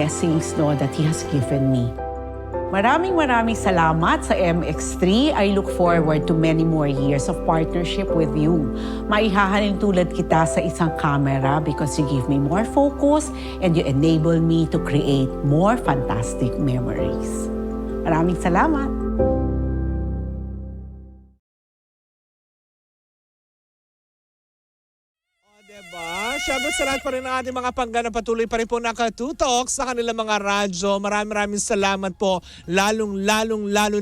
blessings that He has given me. Maraming salamat sa MX3. I look forward to many more years of partnership with you. Maihahalin tulad kita sa isang camera because you give me more focus and you enable me to create more fantastic memories. Maraming salamat. Diba? Siyempre sa lahat pa rin ng ating mga panggana patuloy pa rin po nakatutok sa kanilang mga radyo. Maraming salamat po. Lalo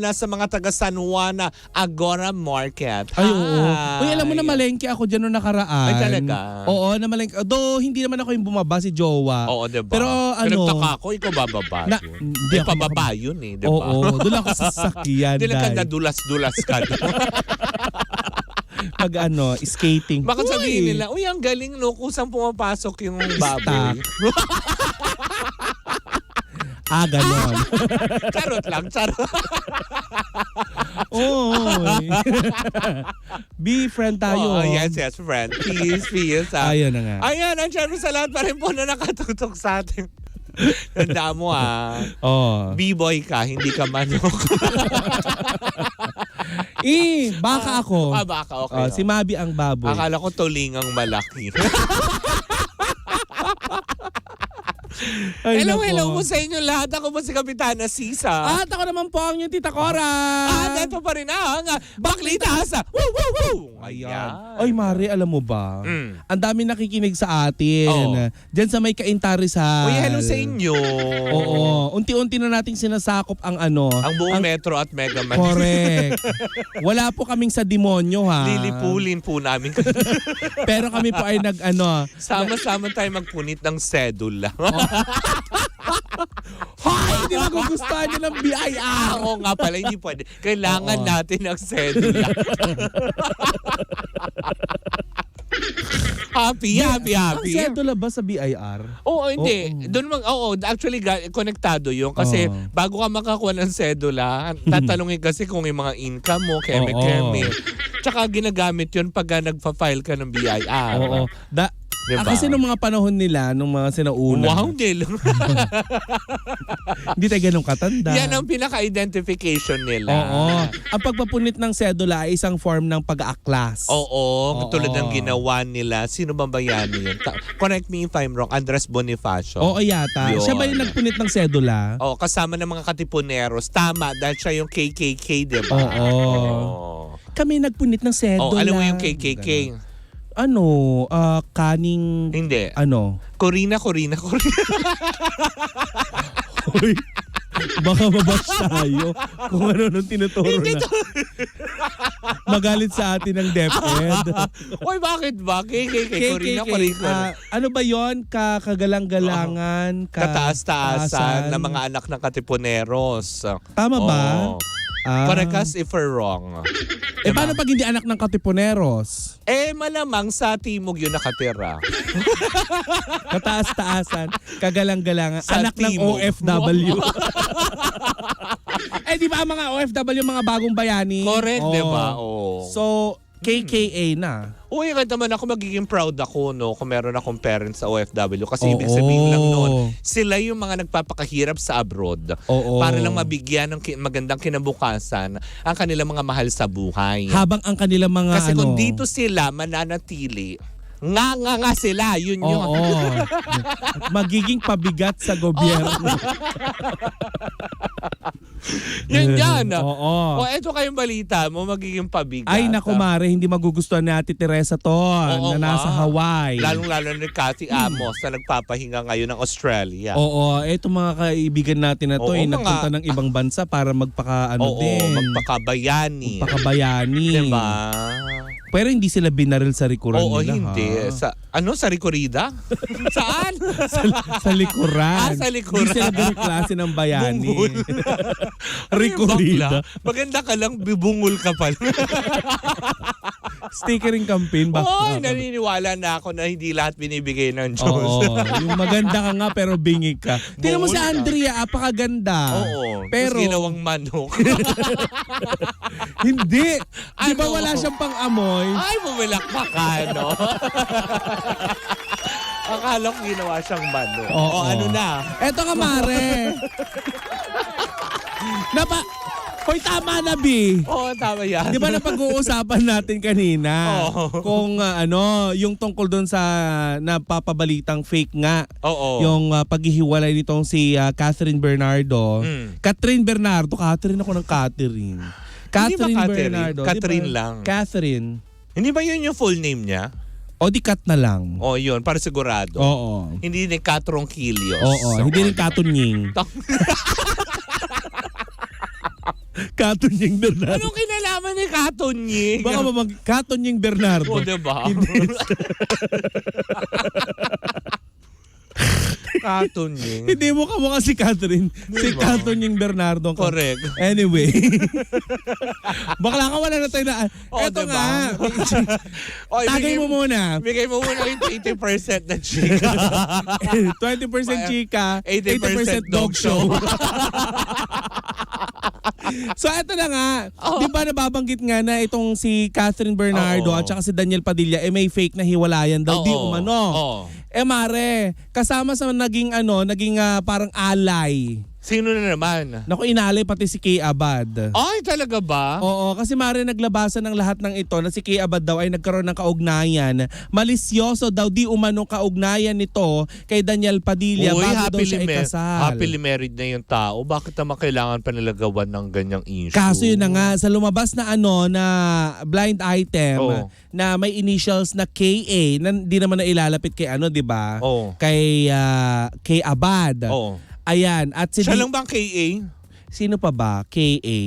na sa mga taga San Juan Agora Market. Ay, oo. Uy, alam mo na malengke ako dyan noong nakaraan. Ay, talaga? Oo, na malengke. Though, hindi naman ako yung bumaba si Jowa. Oo, diba? Pero Pinagtaka ako, ikaw bababa yun. Hindi ako pababa yun eh, diba? Oo, doon ako sa sasakyan. Hindi lang ka dulas-dulas ka. Pag skating. Baka sabihin nila, uy, ang galing no, kusang pumapasok yung baboy. Ganon. Charot lang, charot. Oo. Be friend tayo. Oh, yes, friend. Peace. Ayun na nga. Ayan, ang syempre sa lahat pa rin po na nakatutok sa atin. Tanda mo B-boy ka, hindi ka manok. Baka ako. Baka, okay. Si Mabi ang baboy. Akala ko tulingang malaki. Ay, hello nako. po sa inyo lahat. Ako po si Kapitana Sisa. At ako naman po ang yung Tita Cora. At ito pa rin ang Baklita sa Woo! Ayan. Ay, Mari, alam mo ba? Ang dami nakikinig sa atin. Oo. Diyan sa may Cainta-Rizal. Uy, hello sa inyo. Oo. Unti-unti na nating sinasakop ang Ang buong Metro at Mega Man. Correct. Wala po kaming sa demonyo, ha? Lilipulin po namin. Pero kami po ay Sama-sama tayo magpunit ng sedula. Hoy! Hindi magugustuhan nyo ng BIR! Oo nga pala, hindi pwede. Kailangan natin ng sedula. Happy. Ang sedula ba sa BIR? Oo, hindi. Actually, konektado yun. Kasi bago ka makakuha ng sedula, tatanungin kasi kung yung mga income mo, keme-keme. Tsaka ginagamit yun pag nagpa-file ka ng BIR. Oo. Diba? Kasi nung mga panahon nila, nung mga sinauna. Wow, hindi lang. Hindi tayo ganun katanda. Yan ang pinaka-identification nila. Oo. Ang pagpapunit ng sedula ay isang form ng pag-aaklas. Oo. Tulad ng ginawa nila. Sino ba yan yun? Correct me if I'm wrong. Andres Bonifacio. Oo, yata. Yun. Siya ba yung nagpunit ng sedula? Oo, kasama ng mga katipuneros. Tama, dahil siya yung KKK, diba? Oo. Kami nagpunit ng sedula. Alam mo yung KKK? Kaning... Hindi. Corina. Uy, baka mabash tayo kung ano nung tinuturo na. Magalit sa atin ng DepEd. Uy, bakit ba? KKK, Corina. Ano ba yon? Kagalang-galangan, kataas-taasan ng mga anak ng katipuneros. Tama ba? Correct us if we're wrong. Paano pag hindi anak ng katipuneros? Malamang sa timog yun nakatira. Kataas-taasan, kagalang-galangan, Sa anak ng timog. OFW. Di ba ang mga OFW mga bagong bayani? Correct, diba? So, KKA na. Uy, kahit naman ako magiging proud ako, no, kung meron akong parents sa OFW. Kasi ibig sabihin lang noon, sila yung mga nagpapakahirap sa abroad. Para lang mabigyan ng magandang kinabukasan ang kanilang mga mahal sa buhay. Habang ang kanilang mga Kasi kung dito sila mananatili, nga sila, yun yun. Magiging pabigat sa gobyerno. Yan. Oo. Eto kayong balita mo, magiging pabigat. Ay, naku Mare, hindi magugustuhan ni Ate Teresa to na nasa Hawaii. Lalong-lalo ni Cathy Amos na nagpapahinga ngayon ng Australia. Oo, eto mga kaibigan natin na to, nagpunta ng ibang bansa para din. Magpakabayani. Diba? Pero hindi sila binaril sa likuran nila. Hindi. Sa Ricorida? Saan? sa likuran. Sa likuran. Hindi sila ganyung klase ng bayani. Ricorida. Maganda ka lang, bibungol ka pala. Stickering campaign. Naniniwala na ako na hindi lahat binibigay ng Diyos. Oo. Yung maganda ka nga pero bingi ka. Tingnan mo si Andrea, apakaganda. Oo. Pero ginawang manok. Hindi. Di ba wala siyang pang-amoy? Ay, bumilak pa ka, no? Akala ko ginawa siyang bano. Oo. Ano na? Eto nga, Mare. Hoy, tama na, Bi. Oo, tama yan. Di ba napag-uusapan natin kanina Oo. kung yung tungkol doon sa napapabalitang fake nga. Oo. Yung paghihiwalay nitong si Catherine Bernardo. Catherine Bernardo. Catherine ako ng Catherine. Catherine Catherine? Bernardo. Catherine Di ba? lang. Catherine. Hindi ba yun yung full name niya? O di Kat na lang. O yun, para sigurado. Oo. Hindi ni Katrong Kilios. Oo. Hindi rin Katunying. Katunying Bernardo. Anong kinalaman ni Katonying? Baka Katunying Bernardo. O, diba? Hindi. Katonying. Hindi mo kamukha si Catherine. Si Diba? Katunying Bernardo. Correct. Anyway. Bakla ka, wala na tayo na. O, Eto diba? nga. O, Tagay mo muna. Bigay mo muna yung 80% na chika. 20% chika, 80% 80% dog show. So eto na nga, di ba nababanggit nga na itong si Catherine Bernardo at saka si Daniel Padilla may fake na hiwalayan daw, di umano. Oo. Mare, kasama sa naging parang alay. Sino na naman? Naku, inalay pati si Kay Abad. Ay, talaga ba? Oo, kasi Mare, naglabasan ng lahat ng ito na si Kay Abad daw ay nagkaroon ng kaugnayan. Malisyoso daw di umano kaugnayan nito kay Daniel Padilla bago daw siya ikasal. Happily married na yung tao. Bakit naman kailangan pa nila gawan ng ganyang issue? Kaso yun na nga, sa lumabas na na blind item na may initials na KA, na di naman na ilalapit kay di ba? Kay Abad. Ayan. At si siya lang bang KA? Sino pa ba? KA.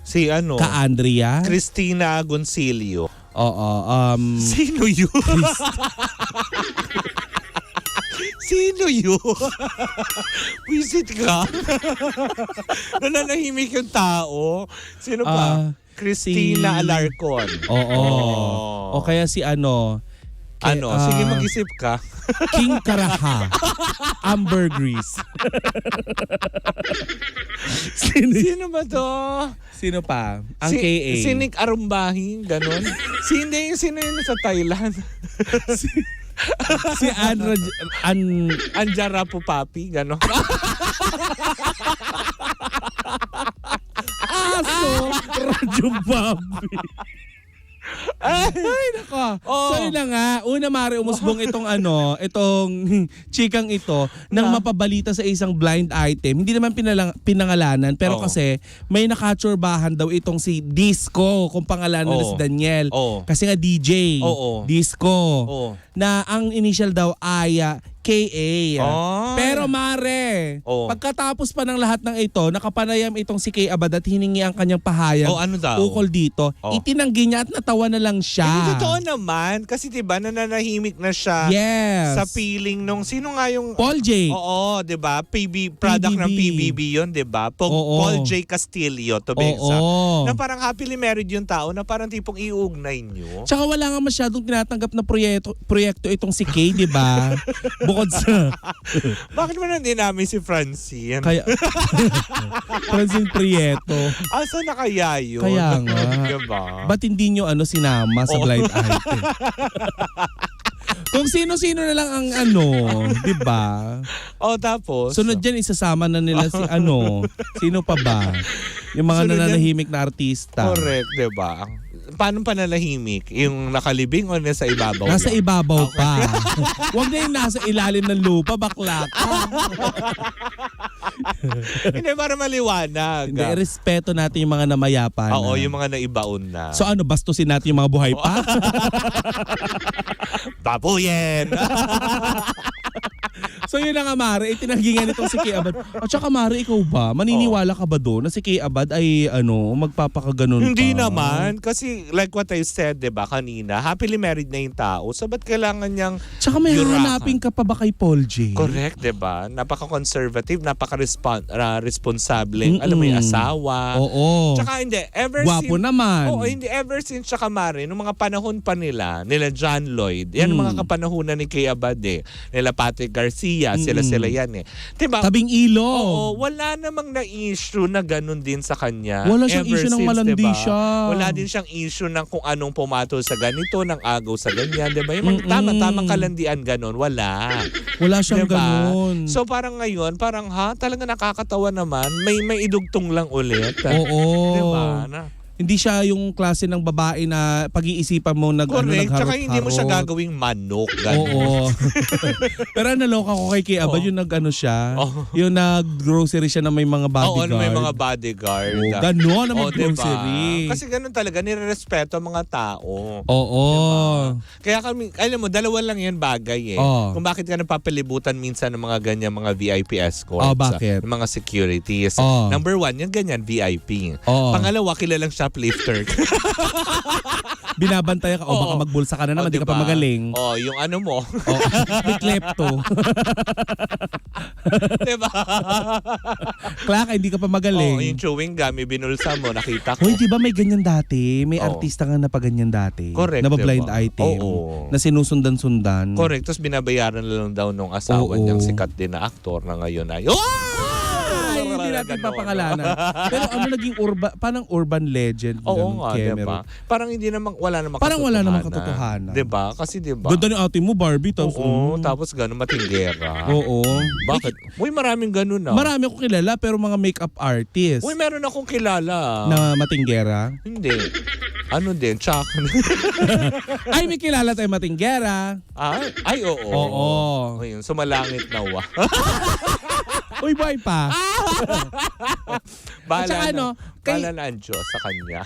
Si Ka Andrea? Christina Goncilio. Oo. Sino yun? Sino yun? Visit ka? Nananahimik yung tao. Sino pa? Christina Alarcon. Oo. O kaya si Sige, mag-isip ka. King Karaha. Amber Grease. Sino ba to? Sino pa? Ang KA. Si Nick Arumbahin, ganon. Sino yun sa Thailand? Si Anjara Pupapi, ganon. Aso, Radyo Bambi. Ay, nako. So yun na nga, una Mare, umusbong itong chikang ito nang mapabalita sa isang blind item. Hindi naman pinangalanan, pero kasi may nakatsurbahan daw itong si Disco, kung pangalanan na si Daniel. Kasi nga DJ, Disco, na ang initial daw ay KA. Pero Mare, pagkatapos pa ng lahat ng ito, nakapanayam itong si Kay Abad at hiningi ang kanyang pahayag ano daw? ukol dito. Itinanggi niya at natawa na lang siya. Hindi totoo naman. Kasi diba, nananahimik na siya sa feeling nung, sino nga yung... Paul J. Oo, diba? Product ng PBB yun, diba? Paul J. Castillo, to be exact. Na parang happily married yung tao na parang tipong iugnay nyo. Tsaka wala nga masyadong tinatanggap na proyekto itong si Kay, diba? Bukod sa... Bakit mo nandin namin si Francine? Kaya... Francine Prieto. Asa na kaya yun? Kaya nga. Diba? Ba't hindi nyo sinama sa blind item? Kung sino-sino na lang ang di ba? Tapos? Sunod dyan, isasama na nila si sino pa ba? Yung mga nananahimik na artista. Correct, diba? Paano pananahimik? Yung nakalibing o nasa ibabaw? Nasa ibabaw pa. Huwag na yung nasa ilalim ng lupa, bakla ka. Hindi, para maliwanag. Hindi, respeto natin yung mga namayapa na. Oo, yung mga naibaon na. So bastusin natin yung mga buhay pa? Babuyin! So yun na nga Mare, itinanggi nga nitong si Kay Abad. At saka Mare, ikaw ba? Maniniwala ka ba doon na si Kay Abad ay magpapakaganon pa? Hindi naman. Kasi like what I said, diba, kanina, happily married na yung tao. So ba't kailangan niyang tsaka may hahanapin ka pa ba kay Paul J? Correct, diba? Napaka-conservative, napaka-responsable. Alam mo yung asawa. Oo. Tsaka hindi, Gwapo naman. Oo, hindi, ever since tsaka Mare, nung mga panahon pa nila John Lloyd, yan ang mga kapanahunan ni Kay Abad nila Patrick Garcia, Pia, sila yan eh. Diba? Tabing ilog. Oo, wala namang na-issue na ganun din sa kanya. Wala siyang Ever issue ng since, malandi diba? siya. Wala din siyang issue ng kung anong pumatol sa ganito, ng agaw sa ganyan, diba? Yung tama-tamang kalandian ganun, wala. Wala siyang Diba? ganun. So parang ngayon, parang talaga nakakatawa naman, may idugtong lang ulit. Oo. Diba? Hindi siya yung klase ng babae na pag-iisipan mo Correct. Tsaka hindi mo siya nagharot-harot. gagawing manok. Ganun. Oo. Pero naloka ko kay Abad, yung nag-ano siya, yung nag-grocery siya na may mga Oo, bodyguard. may mga bodyguard. Gano'n na Oo, mag-grocery. Kasi ganun talaga, nirerespeto ang mga tao. Oo. Kaya kami, alam mo, dalawa lang yan bagay eh. Oo. Kung bakit ka napapalibutan minsan ng mga ganyan, mga VIP escorts. Oh, bakit? Ng mga securities. Oo. Number one, yung ganyan, VIP. Oo. Pangalawa, kilalang shoplifter. Binabantayan ka, baka Oo. magbulsa ka na naman, di ka pa diba? magaling. Yung ano mo. May klepto. Diba? Klaka, hindi ka pa magaling. Yung chewing gum, binulsa mo, nakita ko. Hoy, di ba may ganyan dati? May Oo. artista nga na pa ganyan dati. Correct, Na blind diba? item. Oo. Na sinusundan-sundan. Correct. Tapos binabayaran na lang daw nung asawa Oo. niyang sikat din na aktor na ngayon ay... Ay, hindi natin Ganon. papangalanan. Pero ano naging parang urban legend. Oo ganun, nga, Kemer. diba? Parang hindi naman, wala namang Parang wala namang katotohanan. katotohanan. Diba? Kasi diba? Ganda ni ate mo, Barbie. Tapos, Oo, tapos gano'n, matinggera. Oo. Bakit? Uy, maraming gano'n na. Marami akong kilala pero mga makeup artist Uy, meron akong kilala. na matinggera. Hindi. Ano din? Chak. Ay, may kilala tayo matinggera. Ay, oo. Oo. Ayun, sumalangit na wa. Uy, boy pa. Bahala At saka na. kay- Bahala na ang Diyos sa kanya.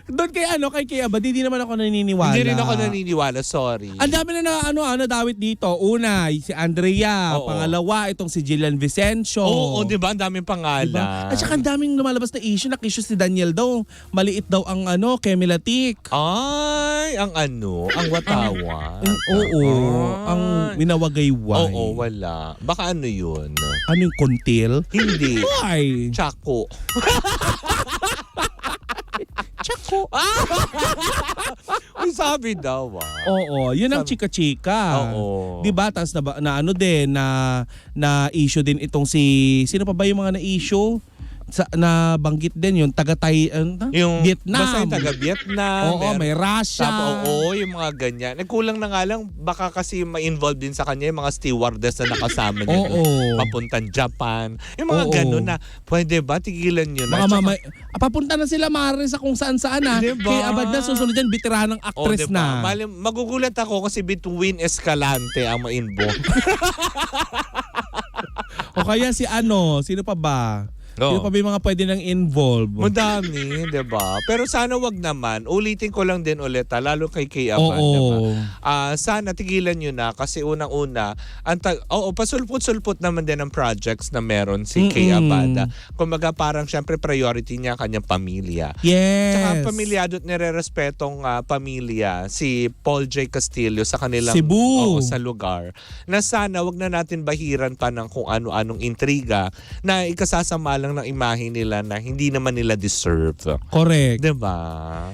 Doon kay Abad, hindi naman ako naniniwala. Hindi rin ako naniniwala, sorry. Ang dami na nadawit dito. Una, si Andrea. Oo. Pangalawa, itong si Jillian Vicencio. Oo, di ba? Ang daming pangalan. Diba? At saka ang daming lumalabas na issue. Nakissue si Daniel daw. Maliit daw ang Kemilatik. Ay, ang watawan. Oo, ang winawagayway. Oo, wala. Baka ano yun? Ano yung kontil? Hindi. Ay! Chaco. Chaco. Uy, sabi daw Oo, yun ang Sabi- chika-chika. Oo. 'Di ba? Tapos na ano din na issue din itong sino pa ba yung mga na-issue? Na banggit din yung Yung Vietnam. Basta yung taga-Vietnam. Oo, may Russia. Oo, yung mga ganyan. Nagkulang na nga lang, baka kasi ma-involve din sa kanya yung mga stewardess na nakasama niya. Oo. Papuntang Japan. Yung mga Oo. ganun na, pwede ba, tigilan nyo na. Mga papunta na sila maaari sa kung saan-saan na. Diba? Kaya Abad na susunod dyan, bitiranang actress na. Magugulat ako kasi between Escalante ang ma-involve. O kaya sino pa ba? Oo. Sino pa ba yung mga pwede nang involve? Madami, diba? Pero sana wag naman. Ulitin ko lang din ulit, lalo kay Aban, Oo. diba? Sana tigilan nyo na kasi unang-una, pasulput-sulput naman din ang projects na meron si Kay Abada. Kumbaga parang syempre priority niya ang kanyang pamilya. Yes. Tsaka pamilyado at nire-respetong pamilya si Paul J. Castillo sa kanilang Cebu. sa lugar. Na sana wag na natin bahiran pa ng kung ano-anong intriga na ikasasama lang ng imahe nila na hindi naman nila deserve. Correct. Diba?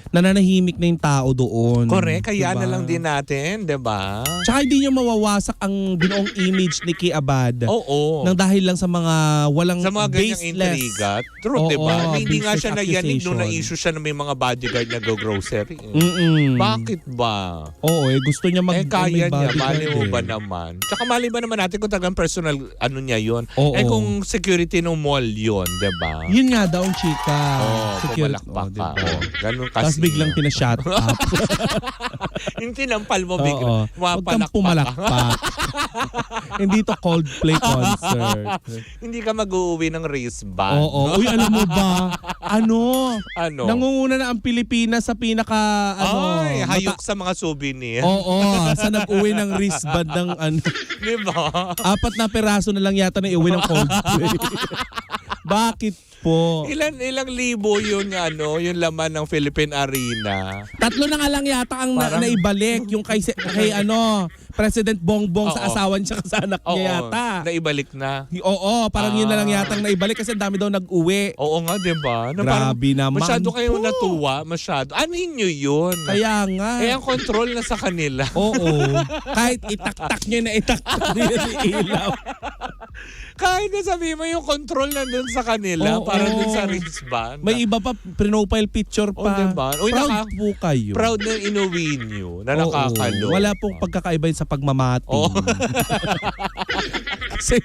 Nananahimik na yung tao doon. Correct. Kaya Diba? na lang din natin, diba? Tsaka hindi niya mawawasak ang binuong image ni Kay Abad. Oo. Nang dahil lang sa mga walang Sa mga ganyang baseless. intriga. True, Oo, diba? Na hindi nga baseless siya nayanig nung accusation. na-issue siya na may mga bodyguard na go-grocery. Bakit ba? Oo, gusto niya Kaya may niya, bodyguard mali mo eh. ba naman? Tsaka mali ba naman natin kung tagang personal niya yun? Oo. Kung security ng mall yun, diba? Yun nga daw ang chika. Pumalakpak ka. diba? Ganun kasi. Tapos biglang pinashut up. Yung tinampal mo Oo. bigla. Huwag kang Mapalakpak. pumalakpak. Hindi to Coldplay concert. Hindi ka mag-uuwi ng race band. Oo. Uy, alam mo ba? Ano? Nangunguna na ang Pilipinas sa pinaka Ay, hayok sa mga souvenir. Oo, sa nag-uwi ng wristband ng Diba? 4 na peraso na lang yata na iuwi ng Coldplay. Bakit? po. Ilang libo yung yung laman ng Philippine Arena. 3 na nga lang yata ang naibalik yung kay President Bongbong sa Oo. asawa niya sa anak Oo, niya yata. naibalik na. Oo, parang yun na lang yata ang naibalik kasi ang dami daw nag-uwi. Oo nga, di ba? Grabe naman Masyado kayong po. natuwa, masyado. Anin nyo yun? Kaya nga. ang control na sa kanila. Oo. Kahit itaktak nyo na itaktak nyo yung ilaw. Kahit na sabi mo yung control nandun sa kanila, Oo. parang dun sa wristband. May iba pa, profile picture Oh, pa. diba? Uy, Proud po kayo. Proud na inuwi nyo, na Oo. nakakalo. Wala pong pagkakaiba yun sa pagmamati. Oo. Kasi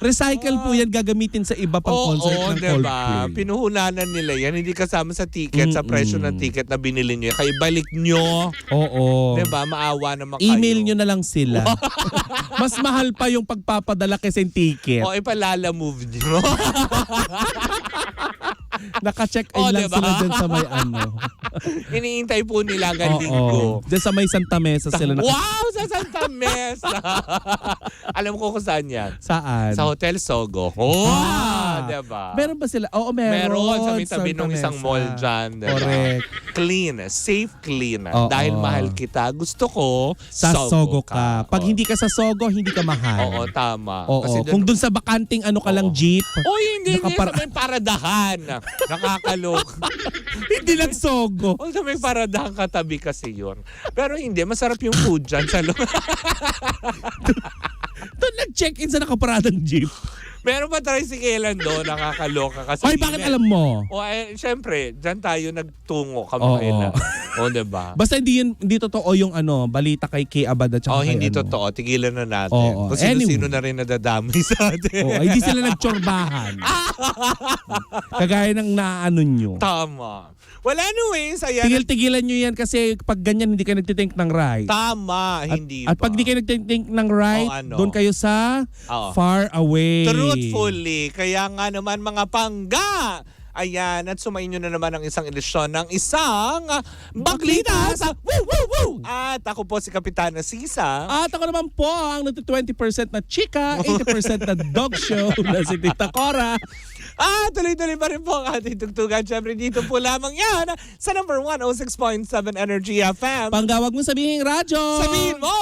recycle po yan, gagamitin sa iba pang concert ng diba? Coldplay. Pinuhunanan nila yan. Hindi kasama sa ticket, sa presyo ng ticket na binili nyo. Kaya balik nyo. Oo. Diba? Maawa naman kayo. Email nyo na lang sila. Mas mahal pa yung pagpapadala kaysa yung ticket. O, ipalala move nyo. Naka-check-in lang diba? sila dyan sa may Iniintay po nila hanggang linggo. Dyan sa may Santa Mesa sila Wow! Sa Santa Mesa! Alam ko kung saan yan. Saan? Sa Hotel Sogo. Oh! Diba? Meron ba sila? Oo, meron. Meron sa may tabi Santa ng isang Mesa. mall dyan. Diba? Correct. Clean. Safe clean. Oo. Dahil mahal kita, gusto ko Sa Sogo ka. Pag Oo. hindi ka sa Sogo, hindi ka mahal. Oo, tama. Oo. Kasi Kung dun sa bakanting ka lang jeep, Uy, hindi Nakapar- sa may paradahan. Nakakalok. hindi lang Sogo. O sa may paradahan katabi kasi yun. Pero hindi, masarap yung food dyan sa loob. Doon nag-check-in sa nakaparadang jeep. Meron pa tricyclean doon, nakakaloka kasi. Ay, bakit alam mo? O syempre, dyan tayo nagtungo Oo. kamakailan. O, diba? Basta hindi totoo yung balita kay Kay Abad at saka kay hindi totoo. Tigilan na natin. Oo. Kung sino-sino Anyway. na rin nadadamay sa atin. Oo, hindi sila nagtsorbahan. Kagaya ng naano nyo. Tama. Well, anyways, ayan. Tigil-tigilan nyo yan kasi pag ganyan hindi kayo nagtitink ng right. Tama, hindi At ba? pag di kayo nagtitink ng right, doon kayo sa Oo. far away. Truthfully. Kaya nga naman mga pangga. Ayan, at sumayin nyo na naman ang isang edisyon ng isang Baklita sa Woo Woo Woo! At ako po si Kapitana Sisa. At ako naman po ang 20% na chika, 80% na dog show na si Tita Cora. Tuloy-tuloy pa rin po ang ating tugtugan. Siyempre dito po lamang yan sa number 106.7 Energy FM. Panggawag mo sabihin radyo. Sabihin mo!